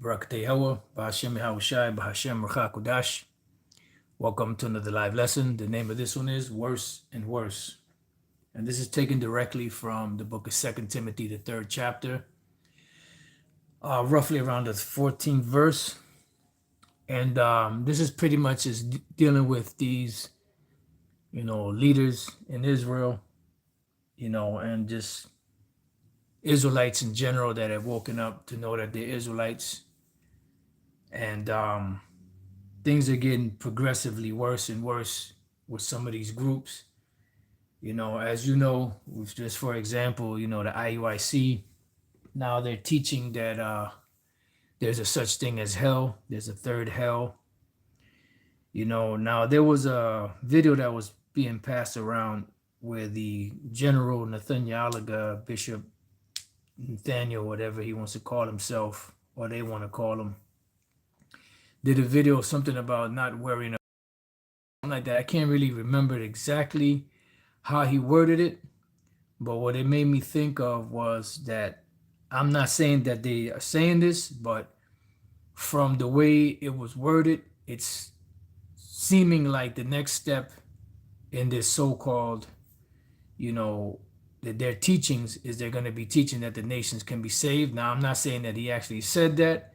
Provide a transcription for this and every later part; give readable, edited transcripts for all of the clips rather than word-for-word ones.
Barakateh Hawa, Bahashem Yahushai, Bahashem Racha Kudash. Welcome to another live lesson. The name of this one is Worse and Worse. And this is taken directly from the book of 2 Timothy, the 3rd chapter, roughly around the 14th verse. And this is pretty much just dealing with these, leaders in Israel, and just Israelites in general that have woken up to know that they're Israelites. And things are getting progressively worse and worse with some of these groups. As you know, just for example, the IUIC, now they're teaching that there's a such thing as hell. There's a third hell. Now there was a video that was being passed around where the General Nathaniel, Bishop Nathaniel, whatever he wants to call himself, or they want to call him, did a video something about not wearing something like that. I can't really remember exactly how he worded it, but what it made me think of was that I'm not saying that they are saying this, but from the way it was worded, it's seeming like the next step in this so-called, that their teachings is they're going to be teaching that the nations can be saved. Now, I'm not saying that he actually said that,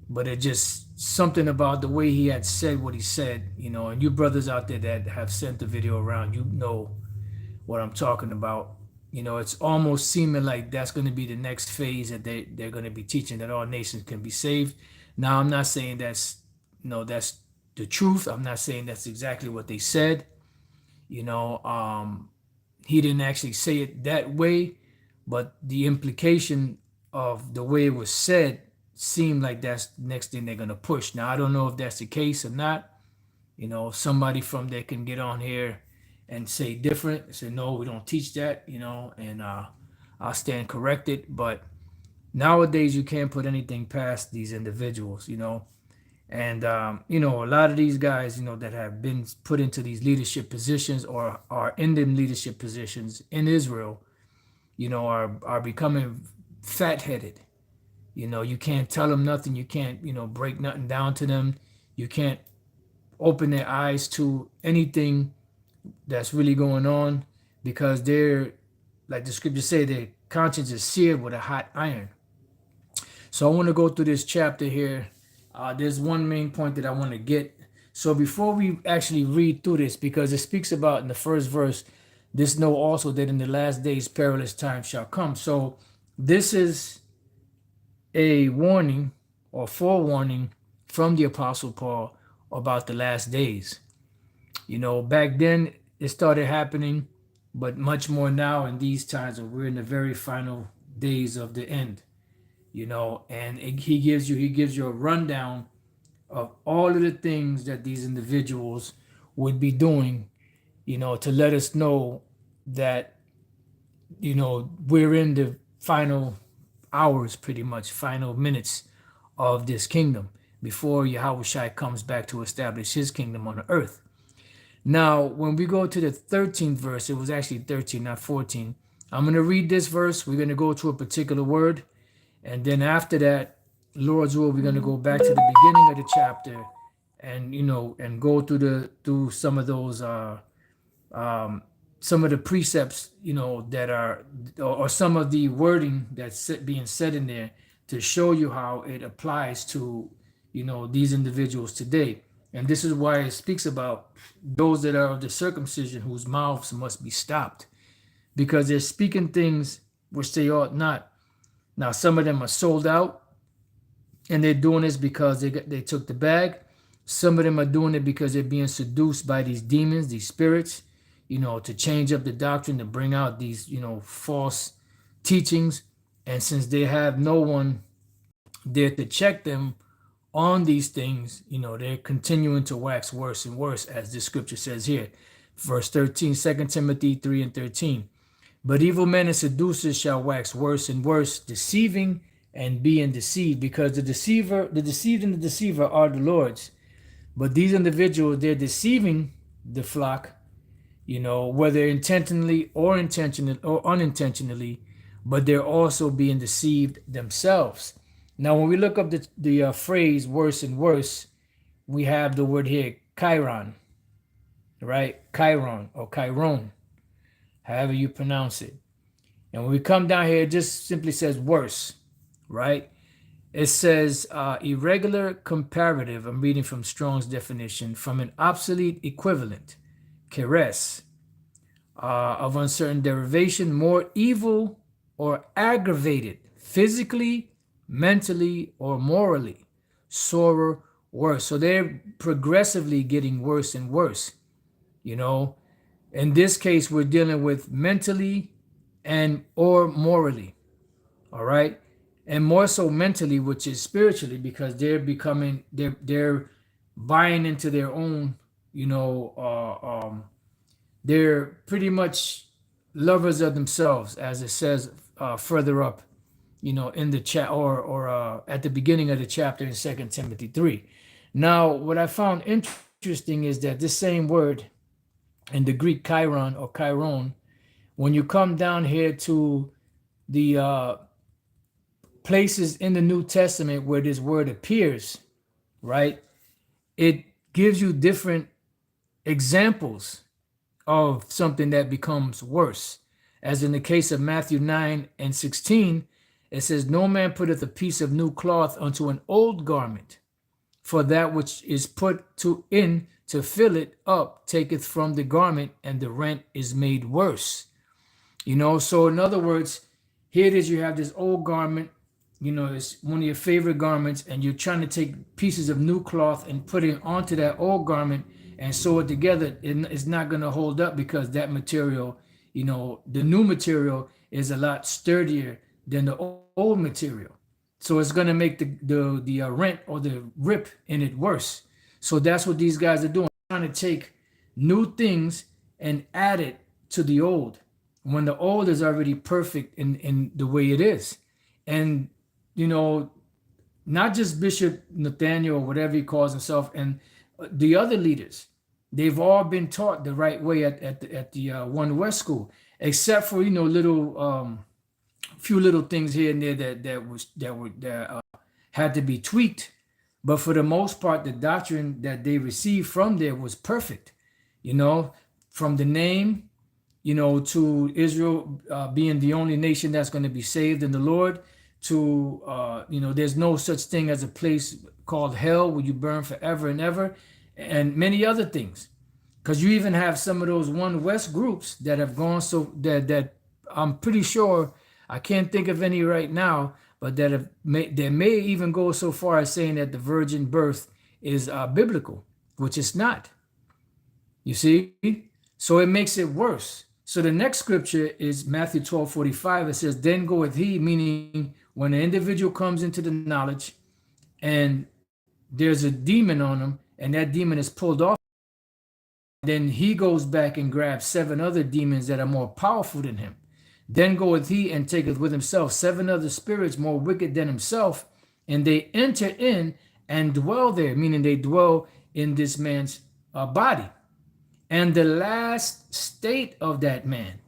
but it just something about the way he had said what he said, and you brothers out there that have sent the video around, you know what I'm talking about. It's almost seeming like that's going to be the next phase that they're going to be teaching that all nations can be saved. Now, I'm not saying that's the truth. I'm not saying that's exactly what they said. He didn't actually say it that way, but the implication of the way it was said seemed like that's the next thing they're going to push. Now, I don't know if that's the case or not. Somebody from there can get on here and say different, say, no, we don't teach that, and I'll stand corrected. But nowadays, you can't put anything past these individuals, and, a lot of these guys, that have been put into these leadership positions or are in them leadership positions in Israel, are becoming fat-headed. You can't tell them nothing. You can't, break nothing down to them. You can't open their eyes to anything that's really going on because they're, like the scriptures say, their conscience is seared with a hot iron. So I want to go through this chapter here. There's one main point that I want to get. So before we actually read through this, because it speaks about in the first verse, this know also that in the last days perilous times shall come. So this is a warning or forewarning from the Apostle Paul about the last days. Back then it started happening, but much more now in these times where we're in the very final days of the end. And he gives you a rundown of all of the things that these individuals would be doing, to let us know that, we're in the final hours, pretty much final minutes of this kingdom before Yahushua comes back to establish his kingdom on the earth. Now, when we go to the 13th verse, it was actually 13, not 14. I'm going to read this verse. We're going to go to a particular word. And then after that, Lord's will, we're going to go back to the beginning of the chapter and, and go through some of those, some of the precepts, that are, or some of the wording that's being said in there to show you how it applies to, these individuals today. And this is why it speaks about those that are of the circumcision whose mouths must be stopped because they're speaking things which they ought not. Now, some of them are sold out, and they're doing this because they took the bag. Some of them are doing it because they're being seduced by these demons, these spirits, to change up the doctrine, to bring out these, false teachings. And since they have no one there to check them on these things, they're continuing to wax worse and worse, as this scripture says here. Verse 13, 2 Timothy 3 and 13. But evil men and seducers shall wax worse and worse, deceiving and being deceived, because the deceived and the deceiver are the Lord's. But these individuals, they're deceiving the flock, whether intentionally or unintentionally, but they're also being deceived themselves. Now, when we look up the phrase worse and worse, we have the word here, chiron, right? Chiron or chiron, however you pronounce it. And when we come down here, it just simply says worse, right? It says irregular comparative. I'm reading from Strong's definition from an obsolete equivalent, keres, of uncertain derivation, more evil or aggravated, physically, mentally, or morally, sorer, worse. So they're progressively getting worse and worse. You know, in this case, we're dealing with mentally and or morally. All right, and more so mentally, which is spiritually, because they're buying into their own. You know, they're pretty much lovers of themselves, as it says further up, in the chat or at the beginning of the chapter in 2 Timothy 3. Now, what I found interesting is that this same word in the Greek chiron or chiron, when you come down here to the places in the New Testament where this word appears, right? It gives you different examples of something that becomes worse. As in the case of Matthew 9:16, it says, "No man putteth a piece of new cloth unto an old garment, for that which is put to fill it up taketh from the garment, and the rent is made worse." So in other words, here it is, you have this old garment, it's one of your favorite garments, and you're trying to take pieces of new cloth and put it onto that old garment and sew it together. It's not going to hold up because that material, the new material is a lot sturdier than the old material. So it's going to make the rent or the rip in it worse. So that's what these guys are doing, trying to take new things and add it to the old, when the old is already perfect in the way it is. And, not just Bishop Nathaniel or whatever he calls himself, and the other leaders, they've all been taught the right way at the One West School, except for little few little things here and there that had to be tweaked. But for the most part, the doctrine that they received from there was perfect. From the name, to Israel being the only nation that's going to be saved in the Lord, to, there's no such thing as a place called hell where you burn forever and ever, and many other things. Because you even have some of those One West groups that have gone so that I'm pretty sure, I can't think of any right now, but that may even go so far as saying that the virgin birth is biblical, which it's not. You see? So it makes it worse. So the next scripture is Matthew 12:45. It says, "Then goeth he," meaning when an individual comes into the knowledge and there's a demon on him and that demon is pulled off, then he goes back and grabs 7 other demons that are more powerful than him. Then goeth he and taketh with himself 7 other spirits more wicked than himself, and they enter in and dwell there, meaning they dwell in this man's body. And the last state of that man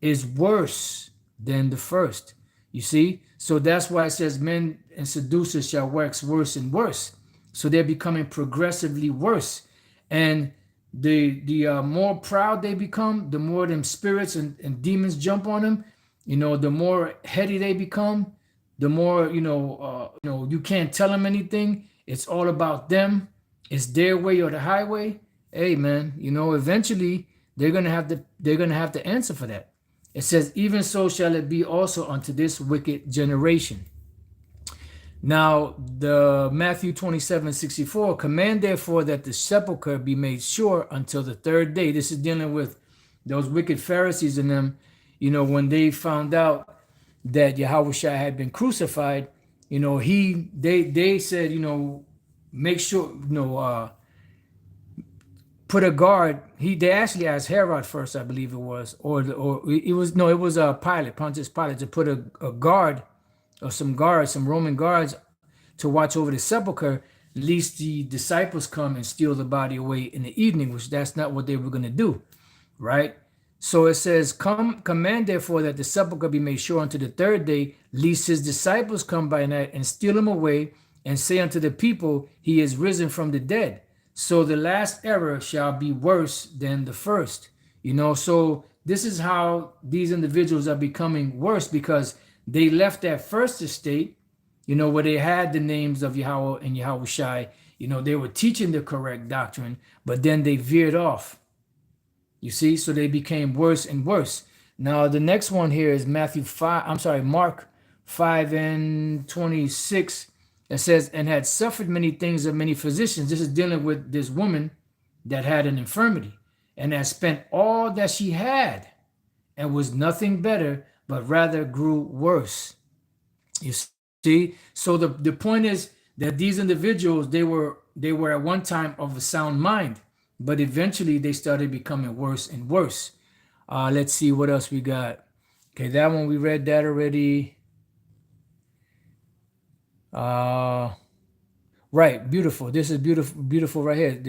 is worse than the first. You see? So that's why it says men and seducers shall wax worse and worse. So they're becoming progressively worse. And the more proud they become, the more them spirits and demons jump on them. The more heady they become, the more, you can't tell them anything. It's all about them. It's their way or the highway. Hey man, eventually they're gonna have to answer for that. It says, "Even so shall it be also unto this wicked generation." Now, the Matthew 27:64, "Command therefore that the sepulchre be made sure until the 3rd day." This is dealing with those wicked Pharisees and them, when they found out that Yahushua had been crucified, they said, make sure, put a guard. They actually asked Herod first, I believe it was, or it was Pilate, Pontius Pilate, to put a guard or some Roman guards to watch over the sepulcher, lest the disciples come and steal the body away in the evening, which that's not what they were going to do, right? So it says, "Come, command therefore that the sepulchre be made sure unto the third day, lest his disciples come by night and steal him away, and say unto the people, He is risen from the dead. So the last error shall be worse than the first." So this is how these individuals are becoming worse, because they left that first estate, where they had the names of Yahweh and Yahweh Shai. They were teaching the correct doctrine, but then they veered off. You see, so they became worse and worse. Now the next one here is Mark 5:26. It says, "And had suffered many things of many physicians." This is dealing with this woman that had an infirmity, "and had spent all that she had, and was nothing better, but rather grew worse." You see, so the point is that these individuals, they were at one time of a sound mind, but eventually they started becoming worse and worse. Let's see what else we got. Okay, that one we read that already. Right, beautiful. This is beautiful right here.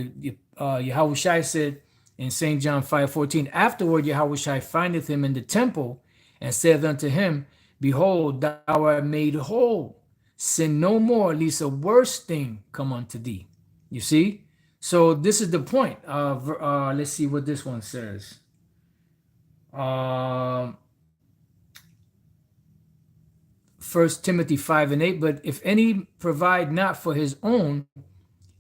Yahweh Shai said in St. John 5:14, "Afterward Yahweh Shai findeth him in the temple, and saith unto him, Behold, thou art made whole. Sin no more, lest a worse thing come unto thee." You see? So this is the point. Let's see what this one says. 1 Timothy 5:8, "But if any provide not for his own,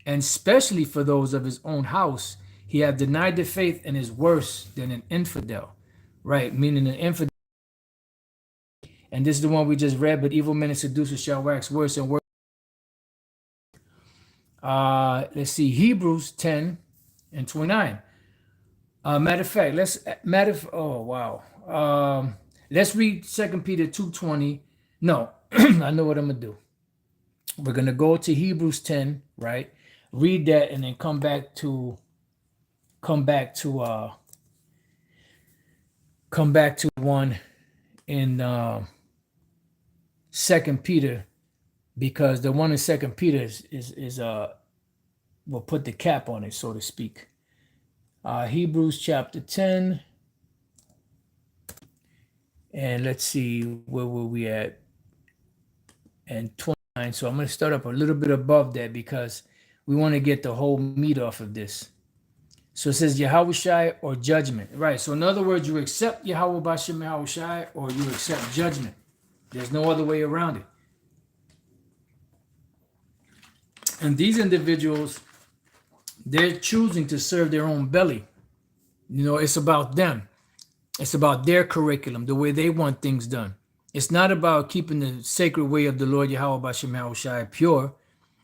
and specially for those of his own house, he hath denied the faith and is worse than an infidel." Right, meaning an infidel. And this is the one we just read, "But evil men and seducers shall wax worse and worse." Let's see, Hebrews 10:29. Matter of fact, let's read 2 Peter 2:20. No, I know what I'm gonna do. We're gonna go to Hebrews 10, right? Read that and then come back to one in 2 Peter, because the one in 2 Peter is we'll put the cap on it, so to speak. Hebrews chapter 10, and let's see, where were we at? And 29. So I'm going to start up a little bit above that, because we want to get the whole meat off of this. So it says Yahweh Shai or judgment. Right. So in other words, you accept Yahweh Bashem Yahweh Shai, or you accept judgment. There's no other way around it. And these individuals, they're choosing to serve their own belly. It's about them. It's about their curriculum, the way they want things done. It's not about keeping the sacred way of the Lord Yahweh Bashem Yahweh Shai pure.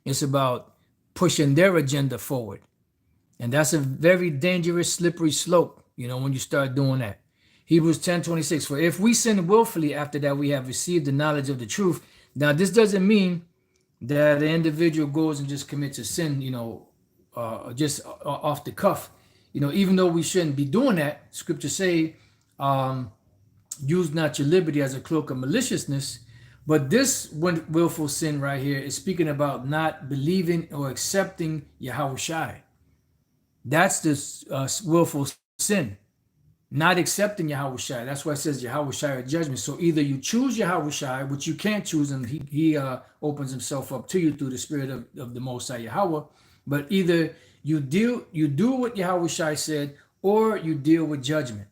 It's about pushing their agenda forward. And that's a very dangerous, slippery slope, when you start doing that. Hebrews 10:26, "For if we sin willfully after that we have received the knowledge of the truth." Now, this doesn't mean that an individual goes and just commits a sin, just off the cuff. Even though we shouldn't be doing that, scripture say, "Use not your liberty as a cloak of maliciousness." But this willful sin right here is speaking about not believing or accepting Yahweh Shai. That's this willful sin, not accepting Yahweh Shai. That's why it says Yahweh Shai or judgment. So either you choose Yahweh Shai, which you can't choose, and he opens himself up to you through the spirit of the Most High Yahweh. But either you do what Yahweh Shai said, or you deal with judgment.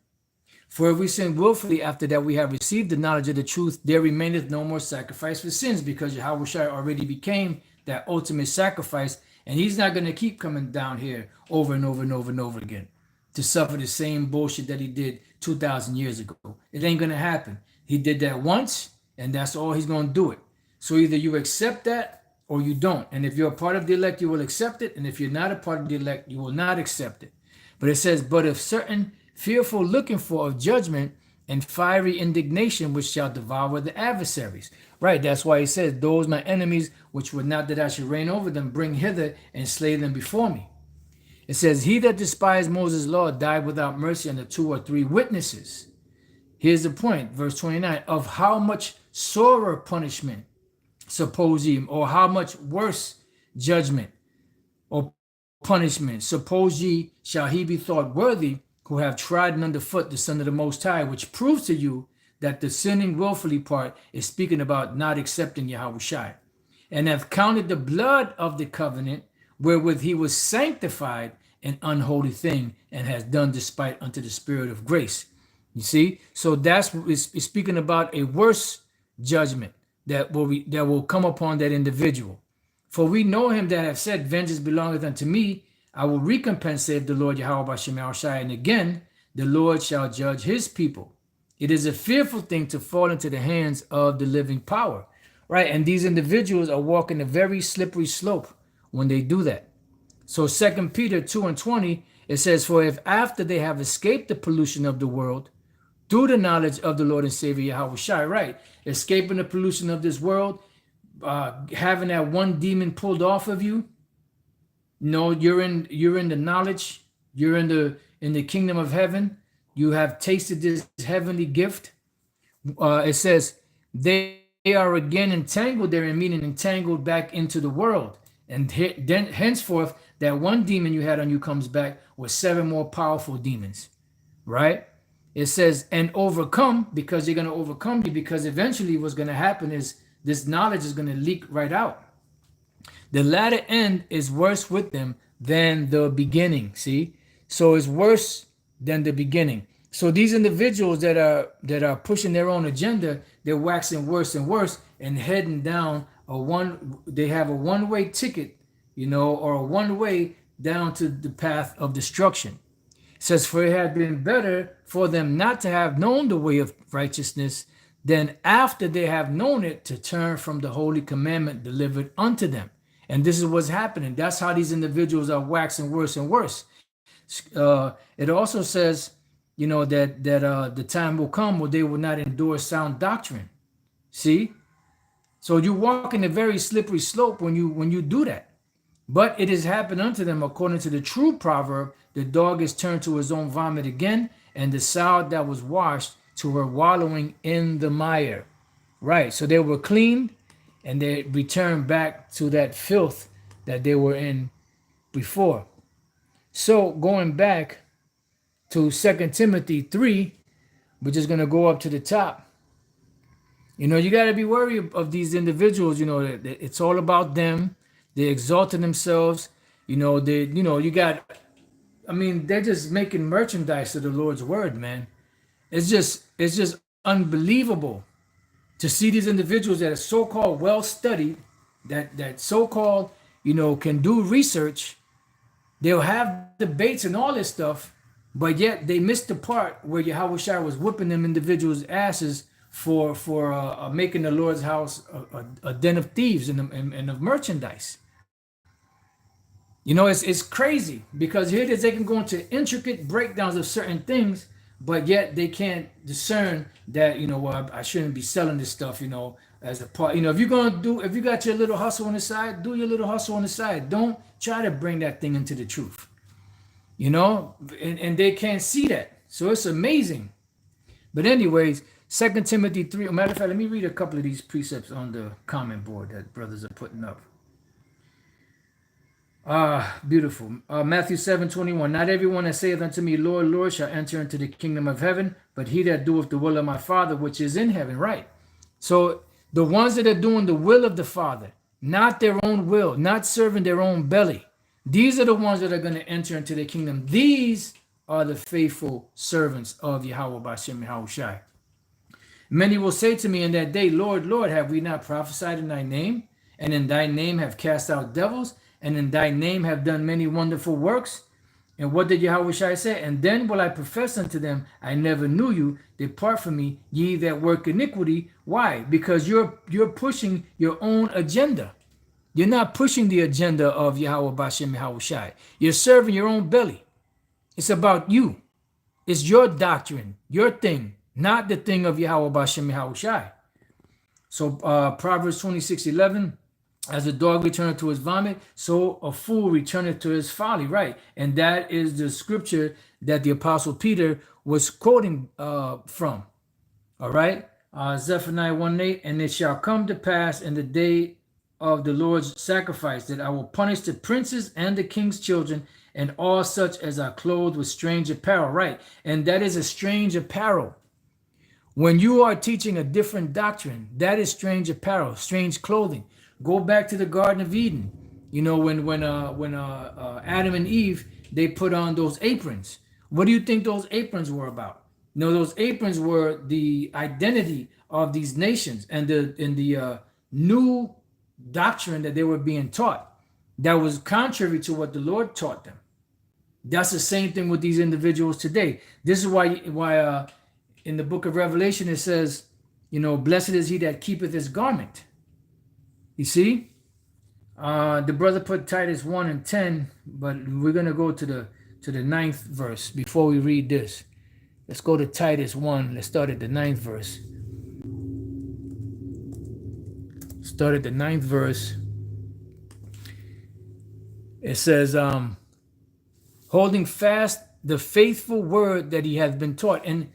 "For if we sin willfully after that we have received the knowledge of the truth, there remaineth no more sacrifice for sins," because Yahweh Shai already became that ultimate sacrifice, and he's not going to keep coming down here over and over and over and over again to suffer the same bullshit that he did 2,000 years ago. It ain't going to happen. He did that once, and that's all he's going to do it. So either you accept that or you don't. And if you're a part of the elect, you will accept it. And if you're not a part of the elect, you will not accept it. But it says, "But if certain fearful looking for of judgment and fiery indignation, which shall devour the adversaries." Right, that's why he says, "Those my enemies, which would not that I should reign over them, bring hither and slay them before me." It says, "He that despised Moses' law died without mercy under 2 or 3 witnesses." Here's the point, verse 29, "Of how much sorer punishment suppose ye, or how much worse judgment or punishment suppose ye shall he be thought worthy, who have trodden underfoot the Son of the Most High, which proves to you that the sinning willfully part is speaking about not accepting Yahweh Shai, and have counted the blood of the covenant wherewith he was sanctified an unholy thing, and has done despite unto the Spirit of grace. You see, so that's is speaking about a worse judgment that will come upon that individual. For we know him that have said, vengeance belongeth unto me, I will recompense, saith the Lord Yahweh Bashem Yahushai. And again, the Lord shall judge his people. It is a fearful thing to fall into the hands of the living power, right? And these individuals are walking a very slippery slope when they do that. So 2 Peter 2:20, it says, for if after they have escaped the pollution of the world, through the knowledge of the Lord and Savior Yahweh Shai, right? Escaping the pollution of this world, having that one demon pulled off of you. No, you're in the knowledge, you're in the kingdom of heaven. You have tasted this heavenly gift. It says they are again entangled therein, meaning entangled back into the world. And then henceforth, that one demon you had on you comes back with 7 more powerful demons, right? It says, and overcome, because they're going to overcome you, because eventually what's going to happen is this knowledge is going to leak right out. The latter end is worse with them than the beginning, see? So it's worse than the beginning. So these individuals that are pushing their own agenda, they're waxing worse and worse and heading down they have a one-way ticket, or a one-way down to the path of destruction. It says, for it had been better for them not to have known the way of righteousness than after they have known it to turn from the holy commandment delivered unto them. And this is what's happening. That's how these individuals are waxing worse and worse. It also says, that the time will come where they will not endure sound doctrine. See? So you walk in a very slippery slope when you do that. But it has happened unto them according to the true proverb, the dog is turned to his own vomit again, and the sow that was washed to her wallowing in the mire. Right, so they were cleaned, and they returned back to that filth that they were in before. So going back to 2 Timothy 3, we're just going to go up to the top. You got to be worried of these individuals, it's all about them. They exalted themselves, they're just making merchandise of the Lord's word, man. It's just unbelievable to see these individuals that are so-called well-studied, that so-called, can do research. They'll have debates and all this stuff, but yet they missed the part where Yahweh Shai was whipping them individuals' asses for making the Lord's house a den of thieves and of merchandise. It's crazy, because here it is, they can go into intricate breakdowns of certain things, but yet they can't discern that, I shouldn't be selling this stuff, as a part. If you got your little hustle on the side, do your little hustle on the side. Don't try to bring that thing into the truth, and they can't see that. So it's amazing. But anyways, 2 Timothy 3, matter of fact, let me read a couple of these precepts on the comment board that brothers are putting up. Beautiful. Matthew 7:21. Not everyone that saith unto me, Lord, Lord, shall enter into the kingdom of heaven, but he that doeth the will of my Father which is in heaven. Right. So the ones that are doing the will of the Father, not their own will, not serving their own belly, these are the ones that are going to enter into the kingdom. These are the faithful servants of Yahweh Bashem Yahweh Shai. Many will say to me in that day, Lord, Lord, have we not prophesied in thy name? And in thy name have cast out devils? And in thy name have done many wonderful works? And what did Yahweh Shai say? And then will I profess unto them, I never knew you. Depart from me, ye that work iniquity. Why? Because you're pushing your own agenda. You're not pushing the agenda of Yahweh Bashem Yahweh Shai. You're serving your own belly. It's about you. It's your doctrine, your thing, not the thing of Yahweh Bashem Yahweh Shai. So Proverbs 26:11, as a dog returneth to his vomit, so a fool returneth to his folly. Right. And that is the scripture that the Apostle Peter was quoting from. All right. Zephaniah 1:8, and it shall come to pass in the day of the Lord's sacrifice that I will punish the princes and the king's children and all such as are clothed with strange apparel. Right. And that is a strange apparel. When you are teaching a different doctrine, that is strange apparel, strange clothing. Go back to the Garden of Eden. You know, when Adam and Eve, they put on those aprons. What do you think those aprons were about? No, those aprons were the identity of these nations and the new doctrine that they were being taught that was contrary to what the Lord taught them. That's the same thing with these individuals today. This is why in the book of Revelation it says, you know, blessed is he that keepeth his garment. You see, the brother put Titus 1:10, but we're gonna go to the 9th verse before we read this. Let's go to Titus 1. Let's start at the 9th verse. Start at the 9th verse. It says, holding fast the faithful word that he has been taught. And,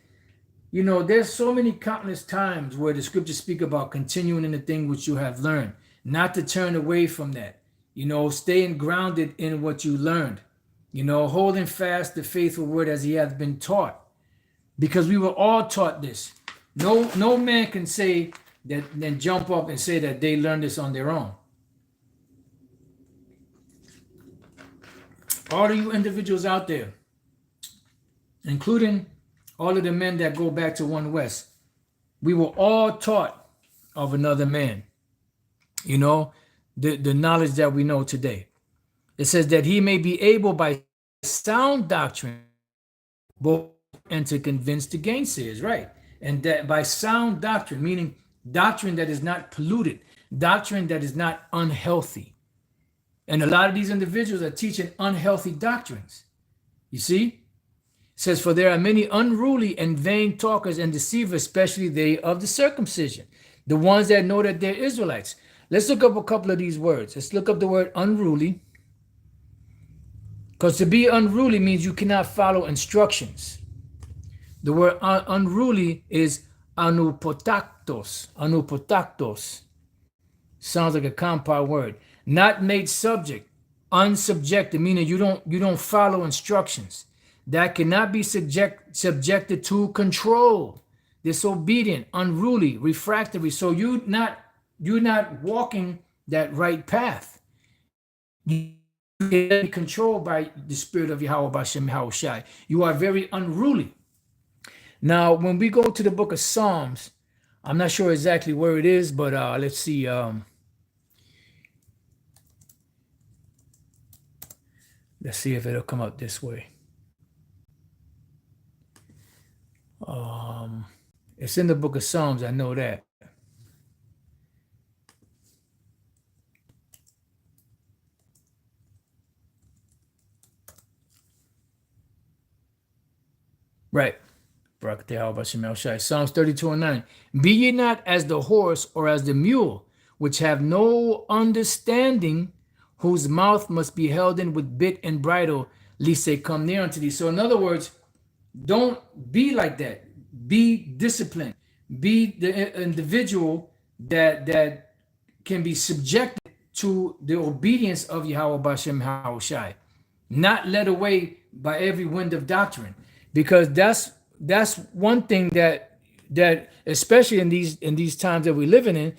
you know, there's so many countless times where the scriptures speak about continuing in the thing which you have learned, not to turn away from that, you know, staying grounded in what you learned, you know, holding fast the faithful word as he has been taught, because we were all taught this. No man can say that, then jump up and say that they learned this on their own. All of you individuals out there, including all of the men that go back to One West, we were all taught of another man, you know, the knowledge that we know today. It says that he may be able by sound doctrine both and to convince the gainsayers, right? And that by sound doctrine, meaning doctrine that is not polluted, doctrine that is not unhealthy. And a lot of these individuals are teaching unhealthy doctrines. You see? It says, for there are many unruly and vain talkers and deceivers, especially they of the circumcision, the ones that know that they're Israelites. Let's look up a couple of these words. Let's look up the word unruly. Because to be unruly means you cannot follow instructions. The word unruly is anupotaktos. Anupotaktos. Sounds like a compound word. Not made subject, unsubjected, meaning you don't follow instructions. That cannot be subjected to control. Disobedient, unruly, refractory. So you're not walking that right path. You are controlled by the spirit of Yahweh Bashem Yahushai. You are very unruly. Now, when we go to the book of Psalms, I'm not sure exactly where it is, but let's see. Let's see if it'll come up this way. It's in the book of Psalms, I know that. Right. Psalms 32:9. Be ye not as the horse or as the mule, which have no understanding, whose mouth must be held in with bit and bridle, lest they come near unto thee. So in other words, don't be like that. Be disciplined. Be the individual that can be subjected to the obedience of Yahweh Bashem Yahushai, not led away by every wind of doctrine. Because that's one thing that especially in these times that we're living in,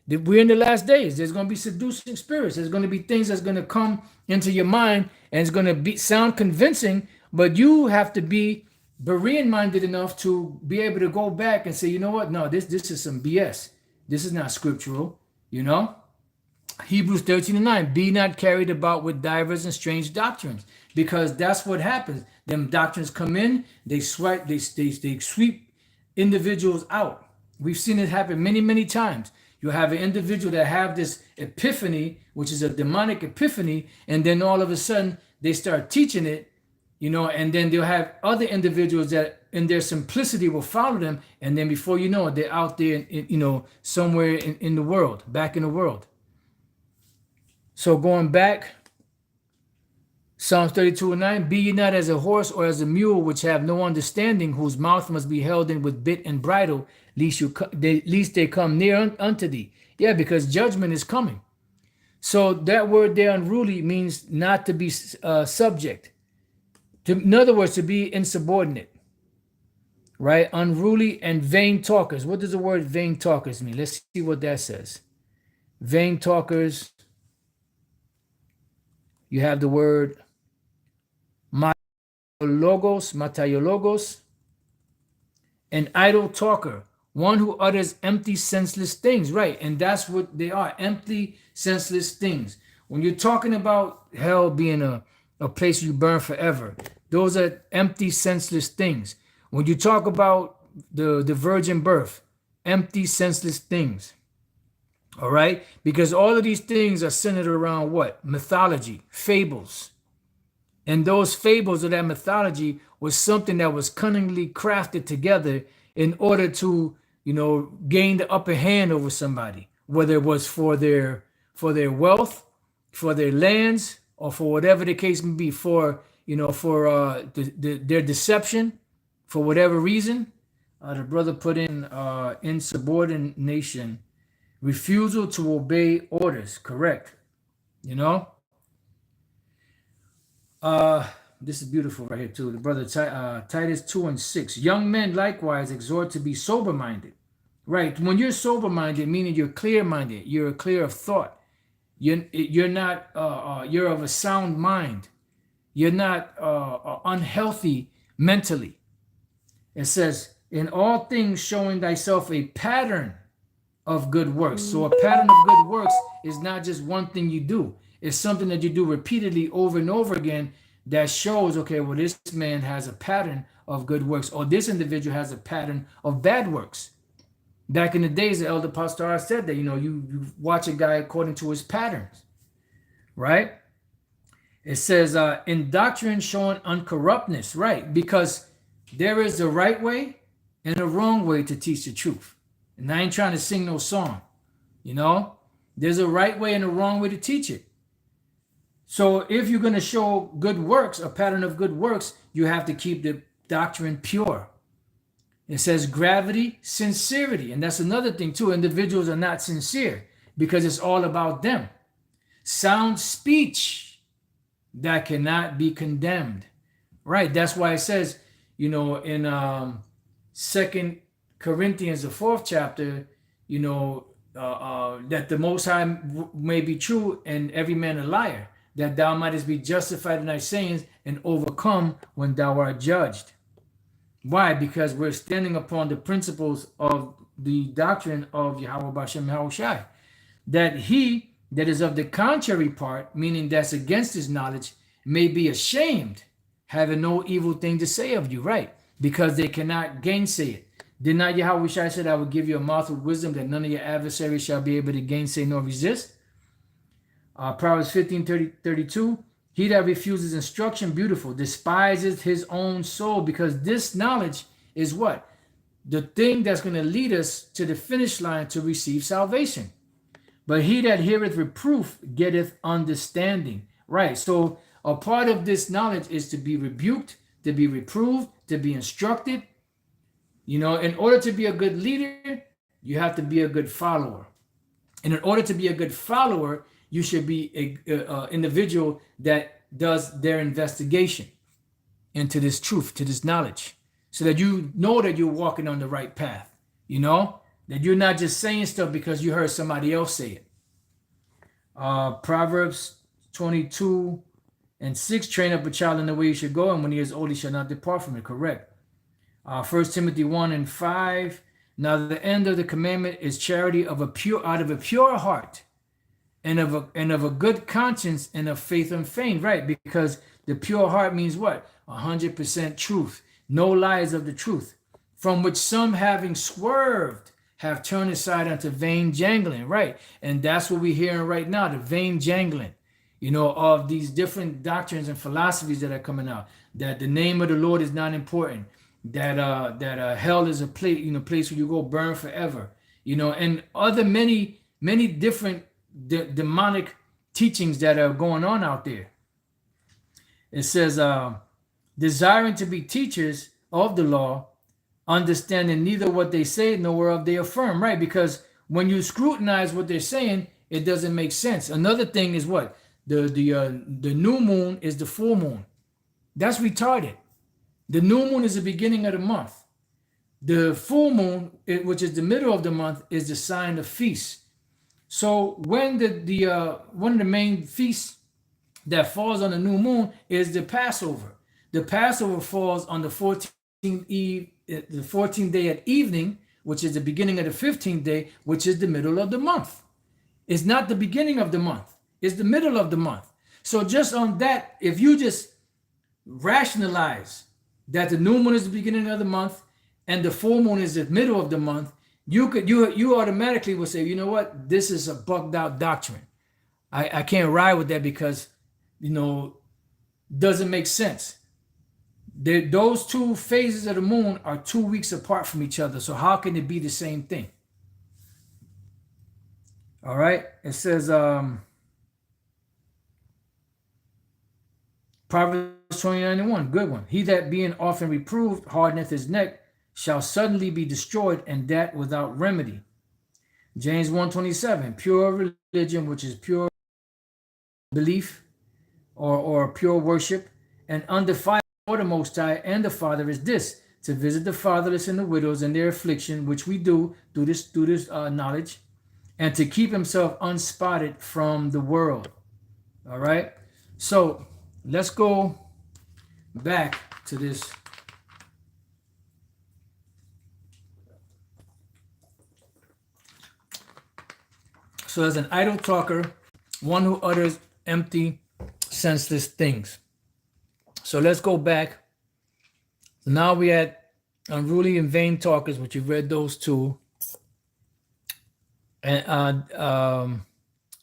that we're in the last days. There's going to be seducing spirits. There's going to be things that's going to come into your mind and it's going to sound convincing, but you have to be Berean minded enough to be able to go back and say, you know what? No, this is some BS. This is not scriptural, you know? Hebrews 13:9, be not carried about with divers and strange doctrines, because that's what happens. Them doctrines come in, they sweep individuals out. We've seen it happen many, many times. You have an individual that have this epiphany, which is a demonic epiphany, and then all of a sudden they start teaching it, you know, and then they'll have other individuals that in their simplicity will follow them, and then before you know it, they're out there, you know, somewhere in the world, back in the world. So going back, Psalms 32:9, be ye not as a horse or as a mule, which have no understanding, whose mouth must be held in with bit and bridle, lest they come near unto thee. Yeah, because judgment is coming. So that word there, unruly, means not to be subject. In other words, to be insubordinate, right? Unruly and vain talkers. What does the word vain talkers mean? Let's see what that says. Vain talkers, you have the word matayologos, an idle talker, one who utters empty, senseless things, right? And that's what they are, empty, senseless things. When you're talking about hell being a place you burn forever, those are empty, senseless things. When you talk about the virgin birth, empty, senseless things, all right? Because all of these things are centered around what? Mythology, fables. And those fables of that mythology was something that was cunningly crafted together in order to, gain the upper hand over somebody, whether it was for their wealth, for their lands, or for whatever the case may be, for their deception, for whatever reason. The brother put in insubordination, refusal to obey orders. Correct. You know. This is beautiful right here too. The brother Titus 2:6. Young men likewise exhort to be sober-minded. Right. When you're sober-minded, meaning you're clear-minded, you're clear of thought. You're not you're of a sound mind. You're not unhealthy mentally. It says, in all things showing thyself a pattern of good works. So a pattern of good works is not just one thing you do. It's something that you do repeatedly over and over again that shows, okay, well, this man has a pattern of good works, or this individual has a pattern of bad works. Back in the days, the elder pastor said that, you watch a guy according to his patterns, right? It says, in doctrine showing uncorruptness, right? Because there is a right way and a wrong way to teach the truth. And I ain't trying to sing no song, There's a right way and a wrong way to teach it. So if you're going to show good works, a pattern of good works, you have to keep the doctrine pure. It says gravity, sincerity. And that's another thing too. Individuals are not sincere because it's all about them. Sound speech that cannot be condemned. Right. That's why it says, in 2 Corinthians, the 4th chapter, that the Most High may be true and every man a liar, that thou mightest be justified in thy sayings and overcome when thou art judged. Why? Because we're standing upon the principles of the doctrine of Yahweh Bashem Yahushai, that he that is of the contrary part, meaning that's against his knowledge, may be ashamed, having no evil thing to say of you, right? Because they cannot gainsay it. Did not Yahweh Shai said, I will give you a mouth with wisdom that none of your adversaries shall be able to gainsay nor resist? Proverbs 15:32. He that refuses instruction, beautiful, despises his own soul, because this knowledge is what? The thing that's going to lead us to the finish line to receive salvation. But he that heareth reproof getteth understanding. Right. So a part of this knowledge is to be rebuked, to be reproved, to be instructed. In order to be a good leader, you have to be a good follower. And in order to be a good follower, you should be an individual that does their investigation into this truth, to this knowledge, so that you know that you're walking on the right path, that you're not just saying stuff because you heard somebody else say it. Proverbs 22:6, train up a child in the way he should go, and when he is old, he shall not depart from it. Correct. 1 Timothy 1:5, now the end of the commandment is charity out of a pure heart, and of a good conscience, and of faith and faith, right? Because the pure heart means what? 100% truth, no lies of the truth, from which some, having swerved, have turned aside unto vain jangling, right? And that's what we're hearing right now, the vain jangling, of these different doctrines and philosophies that are coming out, that the name of the Lord is not important, that hell is a place where you go burn forever, and other many different demonic teachings that are going on out there. It says, desiring to be teachers of the law, understanding neither what they say nor whereof they affirm, right? Because when you scrutinize what they're saying, It doesn't make sense. Another thing is what? The new moon is the full moon. That's retarded. The new moon is the beginning of the month. The full moon, which is the middle of the month, is the sign of feast. So when the one of the main feasts that falls on the new moon is the Passover. The Passover falls on the 14th eve, the 14th day at evening, which is the beginning of the 15th day, which is the middle of the month. It's not the beginning of the month. It's the middle of the month. So just on that, if you just rationalize that the new moon is the beginning of the month and the full moon is the middle of the month, you automatically will say, you know what, this is a bugged out doctrine. I can't ride with that because, doesn't make sense. Those two phases of the moon are 2 weeks apart from each other. So how can it be the same thing? All right. It says, Proverbs 29:1, good one. He that being often reproved hardeneth his neck shall suddenly be destroyed, and that without remedy. James 1:27, pure religion, which is pure belief or pure worship, and undefiled for the Most High and the Father is this, to visit the fatherless and the widows in their affliction, which we do through this knowledge, and to keep himself unspotted from the world. All right. So let's go back to this. So as an idle talker, one who utters empty, senseless things. So let's go back. So now we had unruly and vain talkers, which you've read those two. And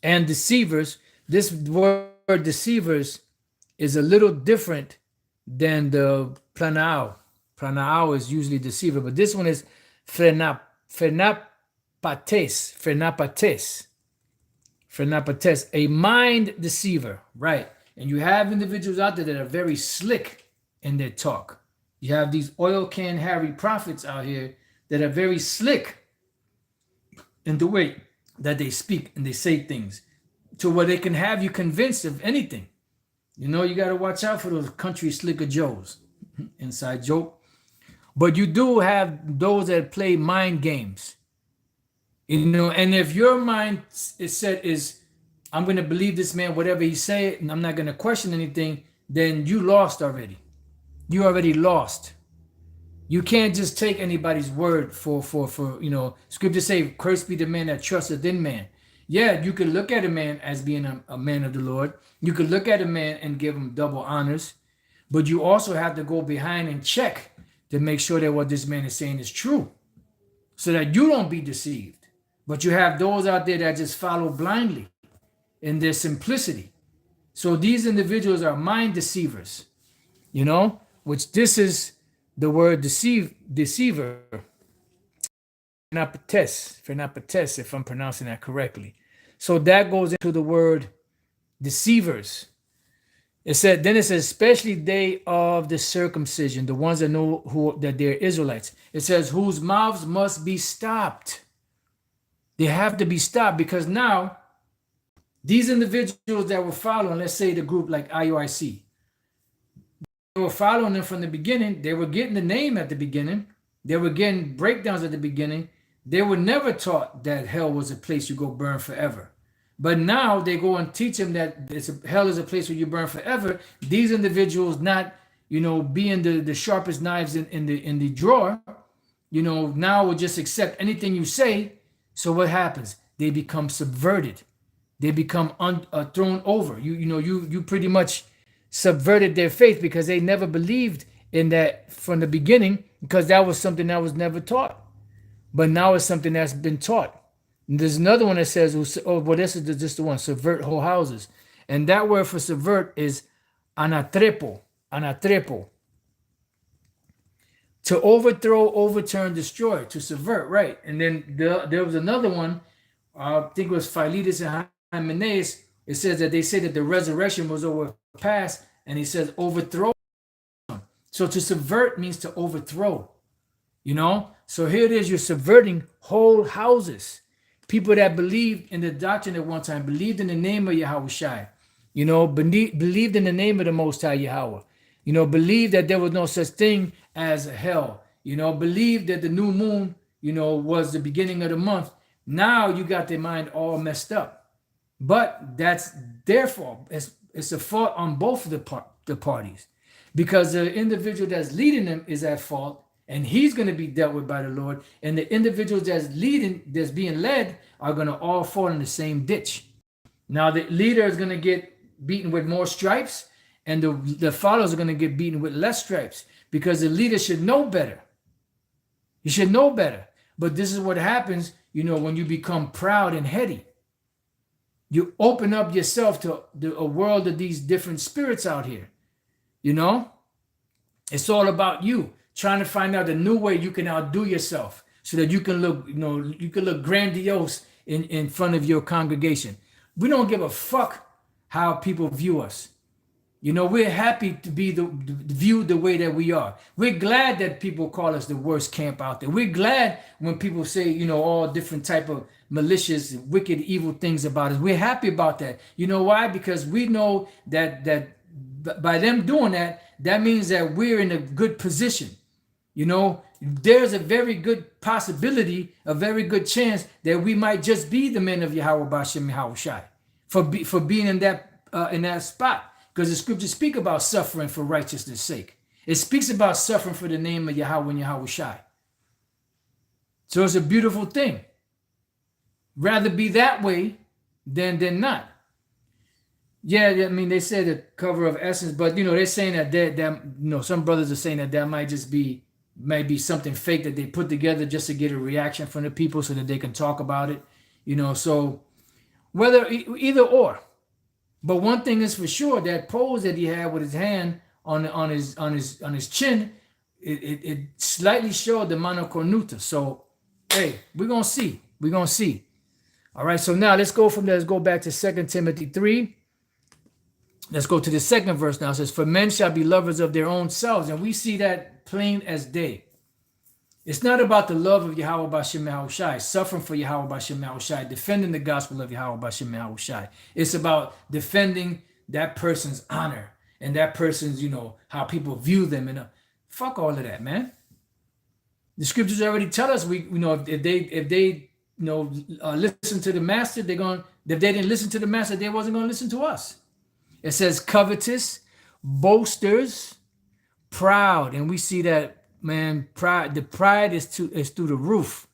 deceivers. This word deceivers is a little different than the planao. Planao is usually deceiver, but this one is frenapates, a mind deceiver, right? And you have individuals out there that are very slick in their talk. You have these oil can Harry prophets out here that are very slick in the way that they speak and they say things to where they can have you convinced of anything. You got to watch out for those country slicker Joes. Inside joke. But you do have those that play mind games. And if your mind is set is, I'm going to believe this man, whatever he say, and I'm not going to question anything, then you lost already. You already lost. You can't just take anybody's word for scripture say, cursed be the man that trusteth in man. Yeah, you could look at a man as being a man of the Lord. You could look at a man and give him double honors, but you also have to go behind and check to make sure that what this man is saying is true so that you don't be deceived. But you have those out there that just follow blindly in their simplicity. So these individuals are mind deceivers, which this is the word deceiver. Frenapates, if I'm pronouncing that correctly. So that goes into the word deceivers. It says, especially they of the circumcision, the ones that know that they're Israelites. It says, whose mouths must be stopped. They have to be stopped because now these individuals that were following, let's say the group like IUIC, they were following them from the beginning. They were getting the name at the beginning. They were getting breakdowns at the beginning. They were never taught that hell was a place you go burn forever. But now they go and teach them that hell is a place where you burn forever. These individuals not, being the sharpest knives in the drawer, now will just accept anything you say. So what happens? They become subverted. They become thrown over. You pretty much subverted their faith because they never believed in that from the beginning because that was something that was never taught. But now it's something that's been taught. And there's another one that says, this is just the one, subvert whole houses. And that word for subvert is anatrepo. To overthrow, overturn, destroy, to subvert, right? And then there was another one, I think it was Philetus and Hymenaeus. It says that they say that the resurrection was overpassed, and he says overthrow. So to subvert means to overthrow, So here it is, you're subverting whole houses. people that believed in the doctrine at one time, believed in the name of Yahweh Shai, believed in the name of the Most High Yahweh, believed that there was no such thing as hell, believed that the new moon, was the beginning of the month. Now you got their mind all messed up. But that's their fault. It's a fault on both of the parties, because the individual that's leading them is at fault, and he's going to be dealt with by the Lord. And the individuals that's being led, are going to all fall in the same ditch. Now the leader is going to get beaten with more stripes, and the followers are going to get beaten with less stripes, because the leader should know better. He should know better. But this is what happens, when you become proud and heady. You open up yourself to a world of these different spirits out here. It's all about you trying to find out a new way you can outdo yourself, so that you can look, you can look grandiose in front of your congregation. We don't give a fuck how people view us. We're happy to be viewed the way that we are. We're glad that people call us the worst camp out there. We're glad when people say, all different type of malicious, wicked, evil things about us. We're happy about that. You know why? Because we know that by them doing that, that means that we're in a good position. There's a very good possibility, a very good chance that we might just be the men of Yahweh Bashem Yahweh Shai for being in that spot. Because the scriptures speak about suffering for righteousness' sake. It speaks about suffering for the name of Yahweh and Yahweh Shai. So it's a beautiful thing. Rather be that way than not. Yeah, I mean, they say the cover of essence, but they're saying that some brothers are saying that might be something fake that they put together just to get a reaction from the people so that they can talk about it. So whether either or. But one thing is for sure, that pose that he had with his hand on his chin, it slightly showed the mano cornuta. So hey, we're gonna see. All right. So now let's go back to 2 Timothy 3. Let's go to the second verse now. It says, "For men shall be lovers of their own selves," and we see that plain as day. It's not about the love of Yahweh Bashem Yahweh Shai, suffering for Yahweh Bashem Yahweh Shai, defending the gospel of Yahweh Bashem Yahweh Shai. It's about defending that person's honor and that person's, how people view them. And fuck all of that, man. The scriptures already tell us if they listen to the master, if they didn't listen to the master, they wasn't going to listen to us. It says covetous, boasters, proud, and we see that. Man, pride. The pride is through the roof.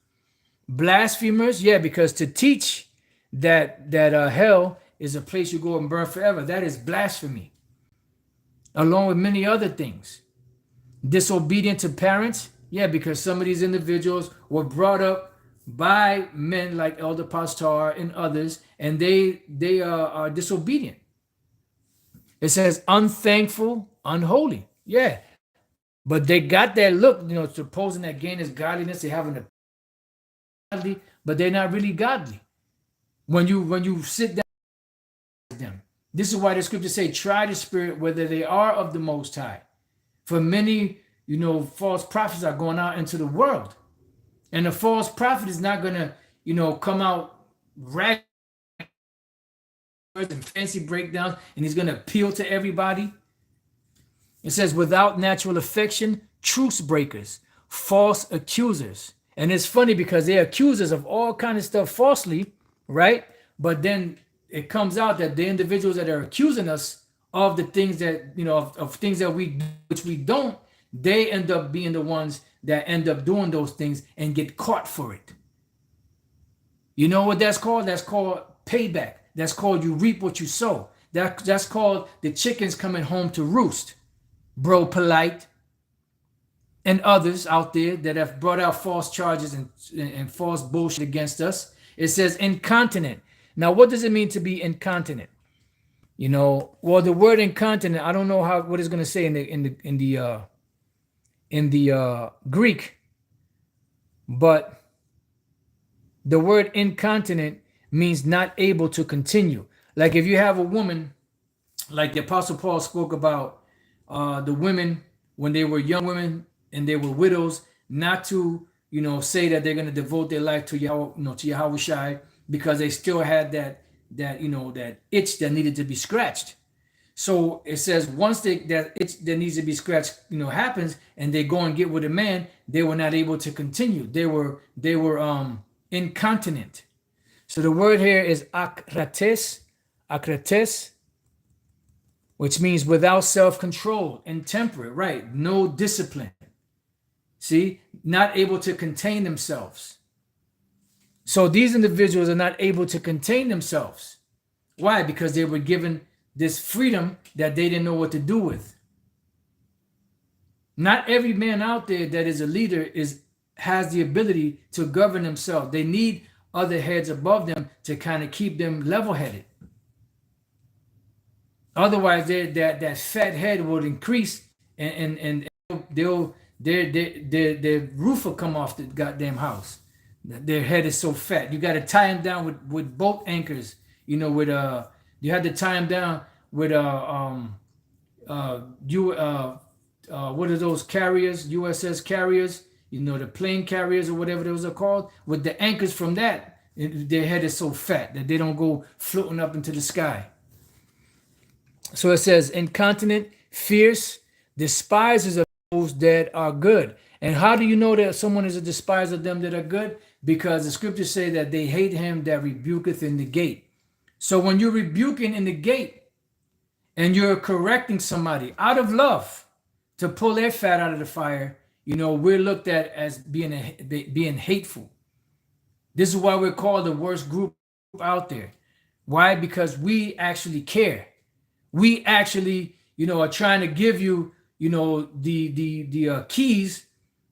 Blasphemers, yeah, because to teach that hell is a place you go and burn forever, that is blasphemy. Along with many other things. Disobedient to parents, yeah, because some of these individuals were brought up by men like Elder Pastor and others, and they are disobedient. It says unthankful, unholy, yeah. But they got that look, supposing that gain is godliness, they having a godly, but they're not really godly. When you sit down with them, this is why the scriptures say, try the spirit whether they are of the Most High. For many, false prophets are going out into the world, and the false prophet is not gonna, come out ragged and fancy breakdowns, and he's gonna appeal to everybody. It says, without natural affection, truce breakers, false accusers. And it's funny because they're accusers of all kind of stuff falsely, right? But then it comes out that the individuals that are accusing us of the things that, of things that we do, which we don't, they end up being the ones that end up doing those things and get caught for it. You know what that's called? That's called payback. That's called you reap what you sow. That's called the chickens coming home to roost. Bro Polite and others out there that have brought out false charges and false bullshit against us. It says incontinent. Now, what does it mean to be incontinent? Well, the word incontinent, I don't know what it's going to say in the Greek, but the word incontinent means not able to continue. Like if you have a woman, like the Apostle Paul spoke about the women when they were young women and they were widows, not to, say that they're going to devote their life to Yahweh, to Yahweh Shai, because they still had that itch that needed to be scratched. So it says once that itch that needs to be scratched, happens, and they go and get with a man, they were not able to continue. They were incontinent. So the word here is akrates, which means without self-control, intemperate, right? No discipline. See, not able to contain themselves. So these individuals are not able to contain themselves. Why? Because they were given this freedom that they didn't know what to do with. Not every man out there that is a leader has the ability to govern themselves. They need other heads above them to kind of keep them level-headed. Otherwise, that fat head will increase, and their roof will come off the goddamn house. Their head is so fat. You got to tie them down with boat anchors. You had to tie them down with what are those carriers? USS carriers. The plane carriers or whatever those are called. With the anchors from that, their head is so fat that they don't go floating up into the sky. So it says, incontinent, fierce, despisers of those that are good. And how do you know that someone is a despiser of them that are good? Because the scriptures say that they hate him that rebuketh in the gate. So when you're rebuking in the gate and you're correcting somebody out of love to pull their fat out of the fire, we're looked at as being hateful. This is why we're called the worst group out there. Why? Because we actually care. We actually, are trying to give you, the keys,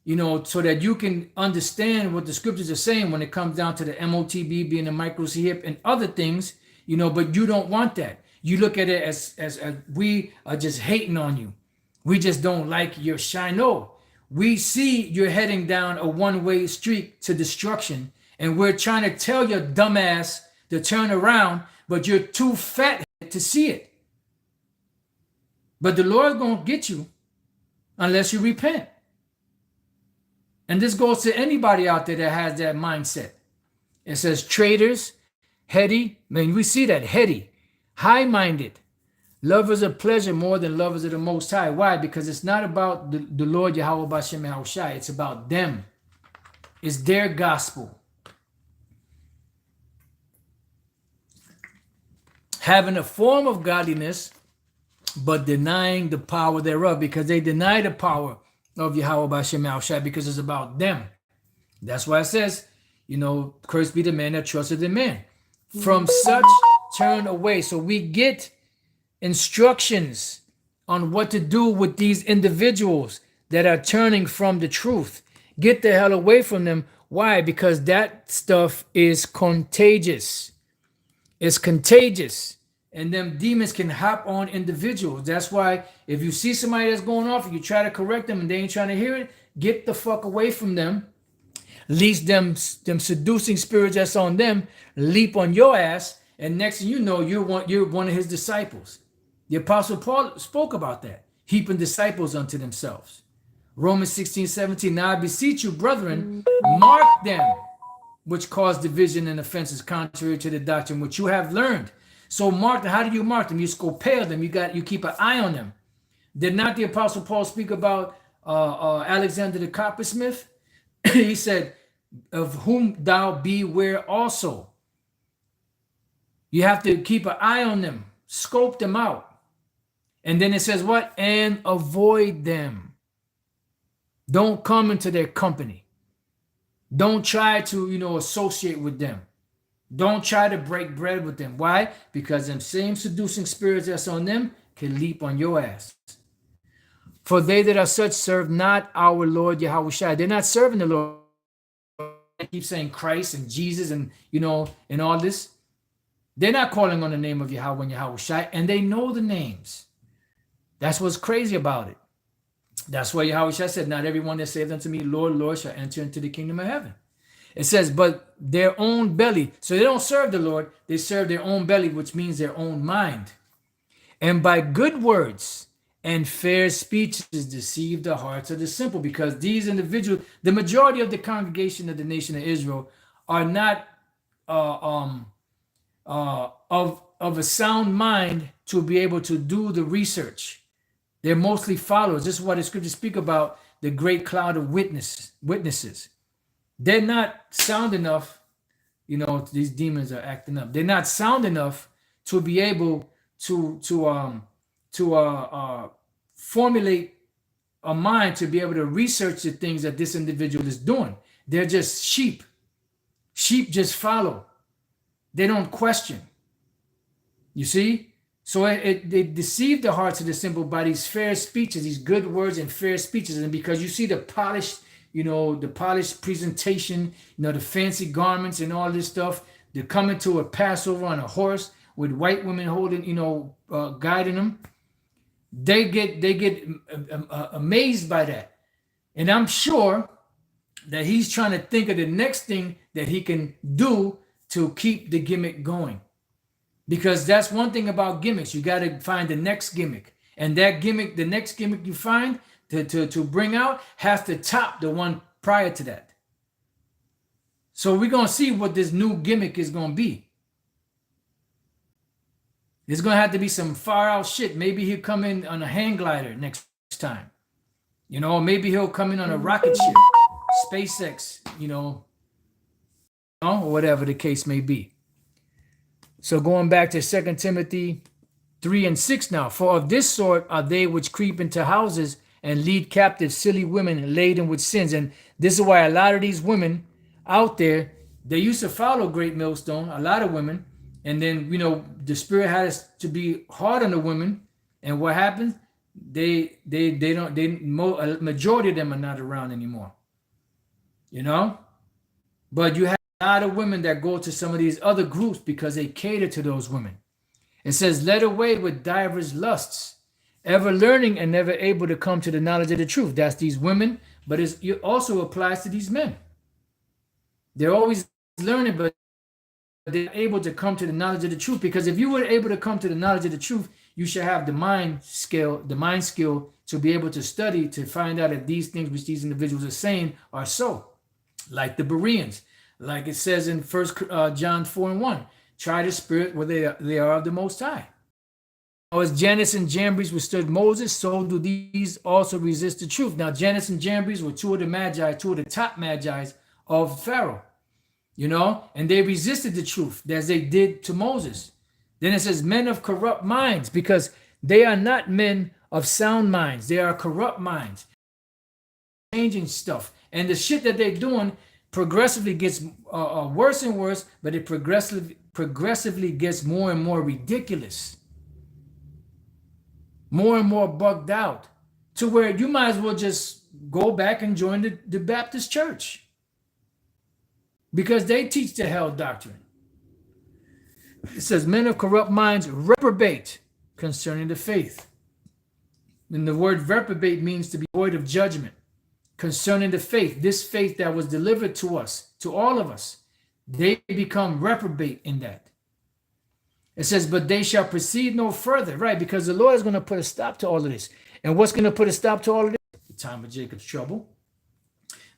so that you can understand what the scriptures are saying when it comes down to the MOTB being a micro hip and other things, but you don't want that. You look at it as we are just hating on you. We just don't like your shine. No, we see you're heading down a one-way street to destruction, and we're trying to tell your dumbass to turn around, but you're too fat to see it. But the Lord's going to get you unless you repent. And this goes to anybody out there that has that mindset. It says traitors, heady. We see that, heady, high-minded, lovers of pleasure more than lovers of the Most High. Why? Because it's not about the Lord Yahweh Bashem Yahushai. It's about them. It's their gospel. Having a form of godliness, but denying the power thereof, because they deny the power of Yahweh Bashem Yahushai because it's about them. That's why it says, cursed be the man that trusted in man. From such turn away. So we get instructions on what to do with these individuals that are turning from the truth. Get the hell away from them. Why? Because that stuff is contagious. It's contagious. And them demons can hop on individuals. That's why if you see somebody that's going off and you try to correct them and they ain't trying to hear it, get the fuck away from them. Least them seducing spirits that's on them leap on your ass, and next thing you know, you're one of his disciples. The Apostle Paul spoke about that, heaping disciples unto themselves. Romans 16:17. Now I beseech you, brethren, mark them which cause division and offenses contrary to the doctrine which you have learned. So mark them. How do you mark them? You scopare them. You keep an eye on them. Did not the Apostle Paul speak about Alexander the coppersmith? He said, of whom thou beware also. You have to keep an eye on them. Scope them out. And then it says what? And avoid them. Don't come into their company. Don't try to, associate with them. Don't try to break bread with them. Why? Because them same seducing spirits that's on them can leap on your ass. For they that are such serve not our Lord Yahweh Shai. They're not serving the Lord. They keep saying Christ and Jesus and, and all this. They're not calling on the name of Yahweh and Yahweh Shai, and they know the names. That's what's crazy about it. That's why Yahweh Shai said, not everyone that saith unto me, Lord, Lord, shall enter into the kingdom of heaven. It says, but their own belly. So they don't serve the Lord. They serve their own belly, which means their own mind. And by good words and fair speeches deceive the hearts of the simple, because these individuals, the majority of the congregation of the nation of Israel, are not of a sound mind to be able to do the research. They're mostly followers. This is what the scriptures speak about, the great cloud of witnesses. They're not sound enough. These demons are acting up. They're not sound enough to be able to formulate a mind to be able to research the things that this individual is doing. They're just sheep. Sheep just follow. They don't question. You see? So they deceive the hearts of the simple by these fair speeches, these good words and fair speeches. And because you see the polished, the polished presentation, the fancy garments and all this stuff, they're coming to a Passover on a horse with white women holding, guiding them. They get amazed by that. And I'm sure that he's trying to think of the next thing that he can do to keep the gimmick going. Because that's one thing about gimmicks. You got to find the next gimmick. And that gimmick, the next gimmick you find to bring out, has to top the one prior to that. So we're going to see what this new gimmick is going to be. There's going to have to be some far out shit. Maybe he'll come in on a hang glider next time. Maybe he'll come in on a rocket ship, SpaceX, or whatever the case may be. So going back to 2 Timothy 3:6 now. For of this sort are they which creep into houses and lead captive silly women laden with sins. And this is why a lot of these women out there, they used to follow Great Millstone, a lot of women. And then, the Spirit had us to be hard on the women. And what happens? A majority of them are not around anymore. But you have a lot of women that go to some of these other groups because they cater to those women. It says, led away with divers lusts, ever learning and never able to come to the knowledge of the truth. That's these women, but it also applies to these men. They're always learning, but they're able to come to the knowledge of the truth. Because if you were able to come to the knowledge of the truth, you should have the mind skill to be able to study, to find out if these things which these individuals are saying are so. Like the Bereans, like it says in 1 John 4:1, try the spirit where they are of the Most High. As Jannes and Jambres withstood Moses, so do these also resist the truth. Now, Jannes and Jambres were two of the top magi of Pharaoh, and they resisted the truth as they did to Moses. Then it says men of corrupt minds, because they are not men of sound minds. They are corrupt minds, changing stuff. And the shit that they're doing progressively gets worse and worse, but it progressively gets more and more ridiculous, more and more bugged out, to where you might as well just go back and join the Baptist church, because they teach the hell doctrine. It says men of corrupt minds reprobate concerning the faith. And the word reprobate means to be void of judgment concerning the faith. This faith that was delivered to us, to all of us, they become reprobate in that. It says, but they shall proceed no further, right? Because the Lord is going to put a stop to all of this. And what's going to put a stop to all of this? The time of Jacob's trouble,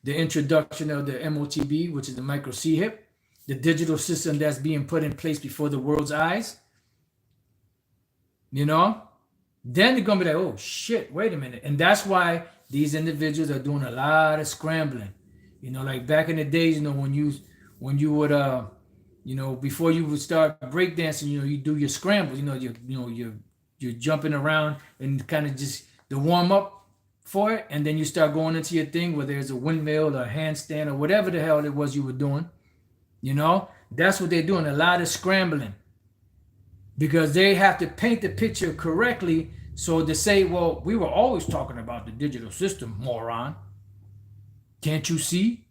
the introduction of the MOTB, which is the micro C-hip, the digital system that's being put in place before the world's eyes. Then they're going to be like, oh, shit, wait a minute. And that's why these individuals are doing a lot of scrambling. Like back in the days, when you would, before you would start breakdancing, you do your scrambles, you're jumping around and kind of just the warm up for it. And then you start going into your thing where there's a windmill or a handstand or whatever the hell it was you were doing. That's what they're doing, a lot of scrambling, because they have to paint the picture correctly. So to say, well, we were always talking about the digital system, moron. Can't you see?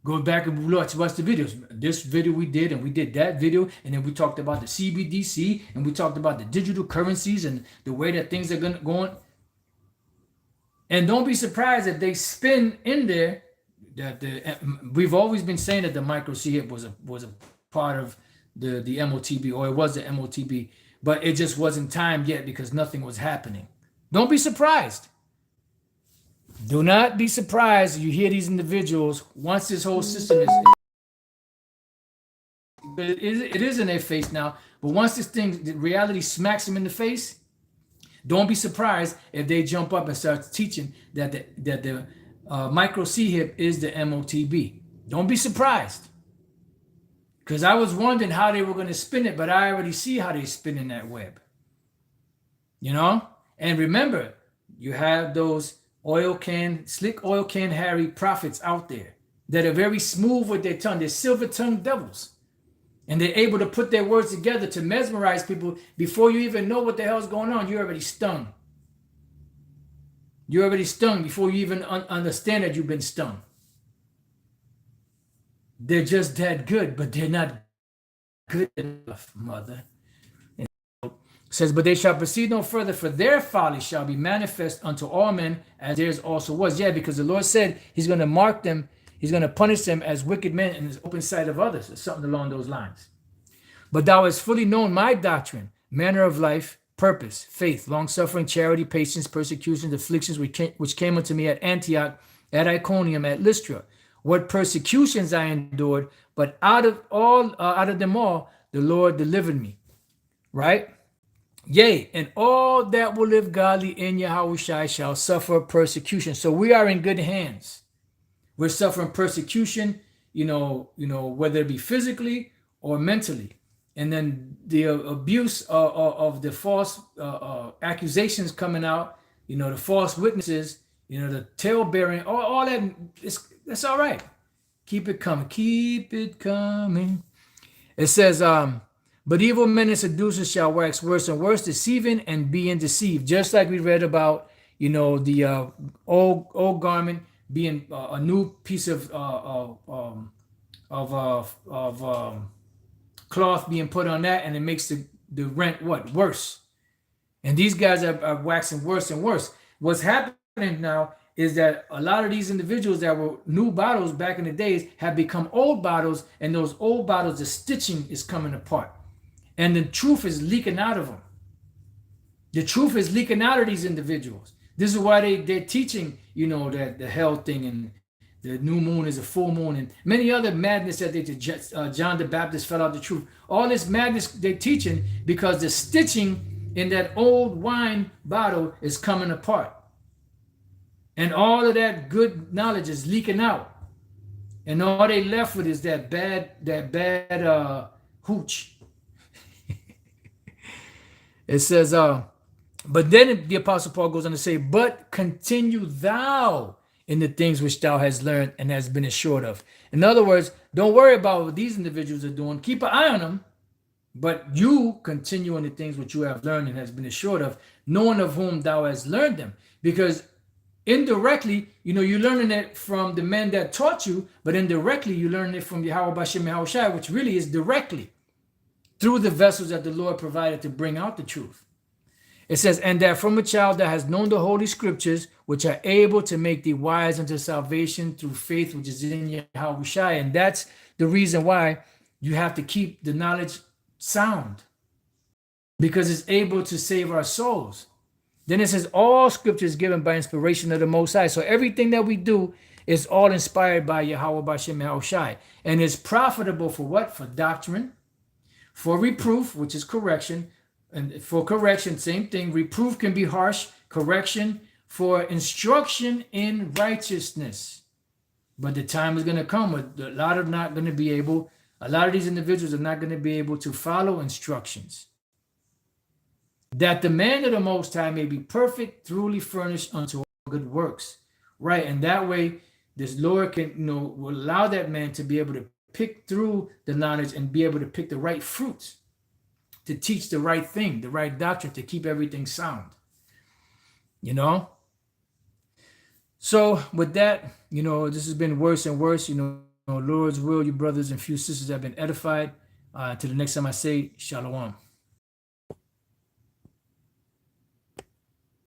Go back and watch the videos. This video we did, and we did that video, and then we talked about the CBDC, and we talked about the digital currencies and the way that things are going. And don't be surprised if they spin in there that we've always been saying that the micro C-hip was a part of the MOTB, or it was the MOTB, but it just wasn't timed yet because nothing was happening. Don't be surprised. Do not be surprised you hear these individuals once this whole system is it is in their face now, but once this thing, the reality smacks them in the face, don't be surprised if they jump up and start teaching that the micro C hip is the MOTB. Don't be surprised. Because I was wondering how they were going to spin it, but I already see how they spin in that web. You know? And remember, you have those slick oil can Harry prophets out there that are very smooth with their tongue. They're silver-tongued devils. And they're able to put their words together to mesmerize people before you even know what the hell's going on. You're already stung. You're already stung before you even understand that you've been stung. They're just that good, but they're not good enough, mother. And it says, but they shall proceed no further, for their folly shall be manifest unto all men, as theirs also was. Yeah, because the Lord said he's going to mark them, he's going to punish them as wicked men in the open sight of others, or something along those lines. But thou hast fully known my doctrine, manner of life, purpose, faith, long-suffering, charity, patience, persecutions, afflictions, which came unto me at Antioch, at Iconium, at Lystra. What persecutions I endured, but out of them all, the Lord delivered me. Right? Yea, and all that will live godly in Yahushua shall suffer persecution. So we are in good hands. We're suffering persecution, whether it be physically or mentally. And then the abuse of the false accusations coming out, the false witnesses, the tale bearing, all that, that's all right. Keep it coming. Keep it coming. It says, but evil men and seducers shall wax worse and worse, deceiving and being deceived. Just like we read about, the old garment being a new piece of cloth being put on that, and it makes the rent worse. And these guys are waxing worse and worse. What's happening now is that a lot of these individuals that were new bottles back in the days have become old bottles, and those old bottles, the stitching is coming apart. And the truth is leaking out of them. The truth is leaking out of these individuals. This is why they're teaching, that the hell thing and the new moon is a full moon and many other madness that John the Baptist fell out the truth. All this madness they're teaching because the stitching in that old wine bottle is coming apart. And all of that good knowledge is leaking out. And all they left with is that bad hooch. It says, but then the Apostle Paul goes on to say, but continue thou in the things which thou hast learned and has been assured of. In other words, don't worry about what these individuals are doing. Keep an eye on them, but you continue in the things which you have learned and has been assured of, knowing of whom thou hast learned them. Because indirectly, you're learning it from the men that taught you, but indirectly, you're learning it from Yahweh Bashem Yahushai, which really is directly through the vessels that the Lord provided to bring out the truth. It says, and that from a child that has known the holy scriptures, which are able to make thee wise unto salvation through faith, which is in Yahushua. And that's the reason why you have to keep the knowledge sound, because it's able to save our souls. Then it says, all scripture is given by inspiration of the Most High. So everything that we do is all inspired by Yahweh Bashem Yahushai. And is profitable for what? For doctrine, for reproof, which is correction. And for correction, same thing. Reproof can be harsh. Correction for instruction in righteousness. But the time is going to come where a lot of these individuals are not going to be able to follow instructions. That the man of the Most High may be perfect, truly furnished unto all good works. Right? And that way, this Lord can, will allow that man to be able to pick through the knowledge and be able to pick the right fruits, to teach the right thing, the right doctrine, to keep everything sound. So with that, this has been worse and worse. Lord's will, you brothers and few sisters have been edified. Till the next time I say, Shalom.